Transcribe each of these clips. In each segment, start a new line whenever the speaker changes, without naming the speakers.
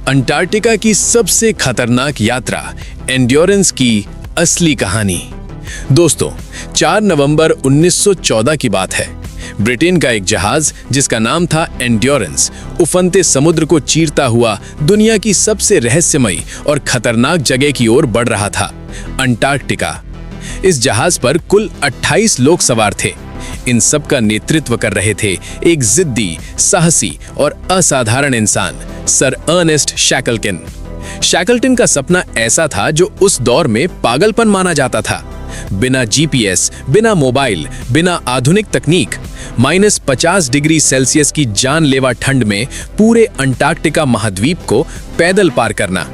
Antarctica की सबसे खतरनाक यात्रा एंड्योरेंस की असली कहानी। दोस्तों, 4 नवंबर 1914 की बात है। ब्रिटेन का एक जहाज जिसका नाम था एंड्योरेंस उफनते समुद्र को चीरता हुआ दुनिया की सबसे रहस्यमयी और खतरनाक जगह की ओर बढ़ रहा था, अंटार्कटिका। इस जहाज पर कुल 28 लोग सवार थे। इन सब का नेतृत्व कर रहे थे एक जिद्दी, साहसी और असाधारण इंसान, सर अर्नेस्ट शैकलटन। शैकलटन का सपना ऐसा था जो उस दौर में पागलपन माना जाता था। बिना जीपीएस, बिना मोबाइल, बिना आधुनिक तकनीक, -50 डिग्री सेल्सियस की जानलेवा ठंड में पूरे अंटार्कटिका महाद्वीप को पैदल पार करना।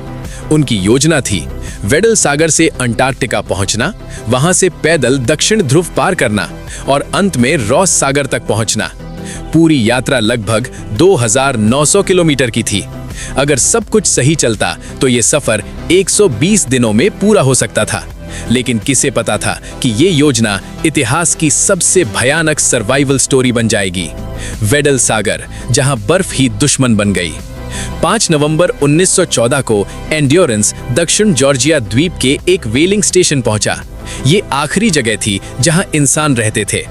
उनकी योजना थी वेडल सागर से अंटार्कटिका पहुंचना, वहां से पैदल दक्षिण ध्रुव पार करना और अंत में रॉस सागर तक पहुंचना। पूरी यात्रा लगभग 2900 किलोमीटर की थी। अगर सब कुछ सही चलता तो ये सफर 120 दिनों में पूरा हो सकता था। लेकिन किसे पता था कि ये योजना इतिहास की सबसे भयानक सर्वाइवल स्टोरी बन जाएगी। वेडल सागर, जहां बर्फ ही दुश्मन बन गई। 5 नवंबर 1914 को एंड्योरेंस दक्षिण जॉर्जिया द्वीप के एक व्हेलिंग स्टेशन पहुंचा। ये आखिरी जगह थी जहां इंसान रहते थे।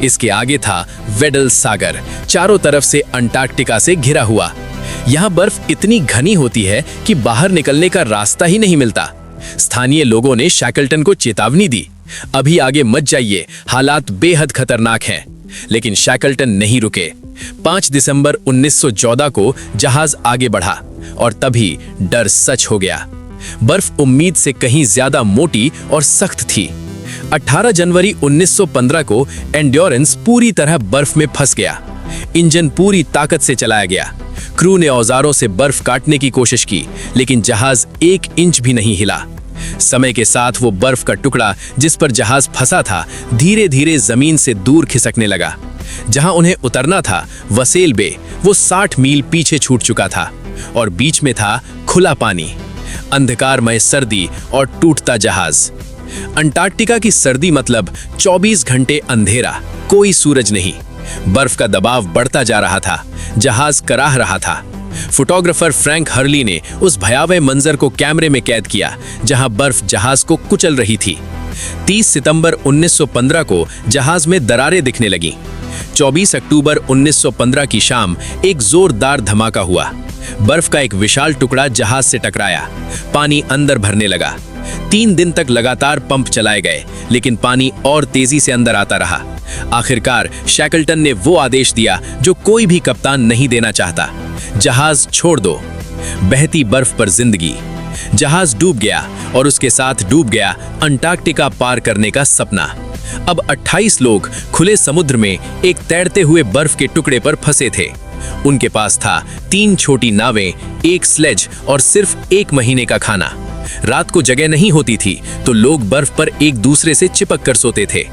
इसके आगे था वेडल सागर, चारों तरफ से अंटार्कटिका से घिरा हुआ। यहाँ बर्फ इतनी घनी होती है कि बाहर निकलने का रास्ता ही नहीं मिलता। स्थानीय लोगों ने शैकलटन को चेतावनी दी, अभी आगे मत जाइए, हालात बेहद खतरनाक हैं। लेकिन शैकलटन नहीं रुके। 5 दिसंबर 1914 को जहाज आगे बढ़ा और तभी डर सच हो गया। बर्फ उम्मीद से कहीं ज्यादा मोटी और सख्त थी। 18 जनवरी 1915 को एंड्योरेंस पूरी तरह बर्फ में फंस गया। इंजन पूरी ताकत से चलाया गया। क्रू ने औजारों से बर्फ काटने की कोशिश की, लेकिन जहाज 1 इंच भी नहीं हिला। समय के साथ वो बर्फ का टुकड़ा जिस पर जहाज फंसा था धीरे धीरे जमीन से दूर खिसकने लगा। जहां उन्हें उतरना था, वसेल बे, वो 60 मील पीछे छूट चुका था और बीच में था खुला पानी, अंधकारमय सर्दी और टूटता जहाज। अंटार्कटिका की सर्दी मतलब 24 घंटे अंधेरा, कोई सूरज नहीं। बर्फ का दबाव बढ़ता जा रहा था, जहाज कराह रहा था। फोटोग्राफर फ्रैंक हर्ली ने उस भयावह मंजर को कैमरे में कैद किया, जहां बर्फ जहाज को कुचल रही थी। 30 सितंबर 1915 को जहाज में दरारें दिखने लगीं। 24 अक्टूबर 1915 की शाम एक जोरदार धमाका हुआ। बर्फ का एक विशाल टुकड़ा जहाज से टकराया। पानी अंदर भरने लगा। 3 दिन तक लगातार पंप चलाए गए, लेकिन पानी और तेजी से अंदर आता रहा। आखिरकार शैकलटन ने वो आदेश दिया जो कोई भी कप्तान नहीं देना चाहता, जहाज छोड़ दो। बहती बर्फ पर जिंदगी। जहाज डूब गया और उसके साथ डूब गया अंटार्कटिका पार करने का सपना। अब 28 लोग खुले समुद्र में एक तैरते हुए बर्फ के टुकड़े पर फंसे थे। उनके पास था 3 छोटी नावें, 1 स्लेज और सिर्फ 1 महीने का खाना। रात को जगह नहीं होती थी तो लोग बर्फ पर एक दूसरे से चिपक कर सोते थे।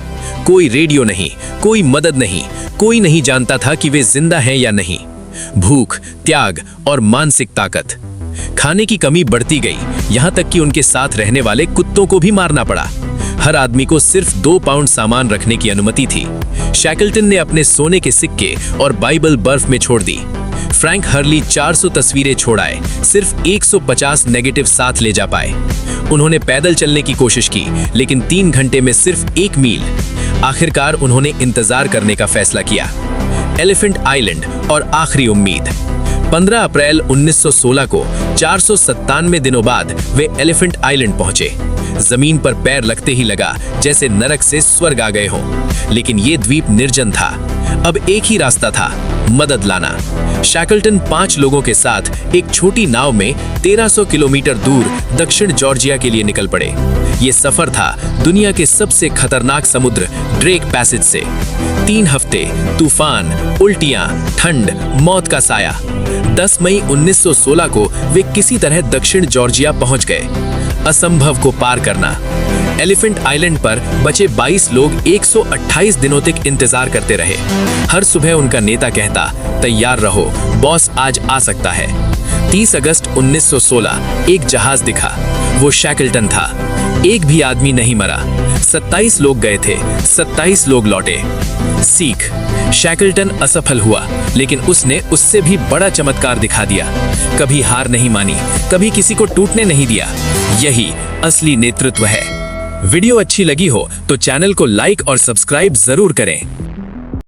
कोई रेडियो नहीं, कोई मदद नहीं, कोई नहीं जानता था कि वे जिंदा हैं या नहीं। भूख, त्याग और मानसिक ताकत। खाने की कमी बढ़ती गई, यहाँ तक कि उनके साथ रहने वाले कुत्तों को भी मारना पड़ा। हर आदमी को सिर्फ 2 पाउंड सामान रखने की अनुमति थी। शैकलटन ने अपने सोने के सिक्के और बाइबल बर्फ में छोड़ दी। फ्रैंक हर्ली 400 तस्वीरें छोड़ाए, सिर्फ 150 नेगेटिव साथ ले जा पाए। उन्होंने पैदल चलने की कोशिश की, लेकिन 3 घंटे में सिर्फ 1 मील। आखिरकार उन्होंने इंतजार करने का फैसला किया। एलिफेंट आइलैंड और आखिरी उम्मीद। 15 अप्रैल 1916 को 497 दिनों बाद वे एलिफेंट आइलैंड पहुंचे। जमीन पर पैर लगते ही लगा जैसे नरक से स्वर्ग आ गए हों। लेकिन ये द्वीप निर्जन था। अब एक ही रास्ता था, मदद लाना। शैकलटन 5 लोगों के साथ एक छोटी नाव में 1300 किलोमीटर दूर दक्षिण जॉर्जिया के लिए निकल पड़े। ये सफर था दुनिया के सबसे खतरनाक समुद्र ड्रेक पैसेज से। 3 हफ्ते, तूफान, उल्टियां, ठंड, मौत का साया। 10 मई 1916 को वे किसी तरह दक्षिण जॉर्जिया पहुंच गए। असंभव को पार करना। एलिफेंट आइलैंड पर बचे 22 लोग 128 दिनों तक इंतजार करते रहे। हर सुबह उनका नेता कहता, तैयार रहो, बॉस आज आ सकता है। 30 अगस्त 1916 एक जहाज दिखा। वो शैकलटन था। एक भी आदमी नहीं मरा। 27 लोग गए थे, 27 लोग लौटे। सीख,
शैकल्टन असफल हुआ, लेकिन उसने उससे भी बड़ा चमत्कार दिखा दिया। कभी हार नहीं मानी, कभी किसी को टूटने नहीं दिया। यही असली नेतृत्व है। वीडियो अच्छी लगी हो तो चैनल को लाइक और सब्सक्राइब जरूर करें।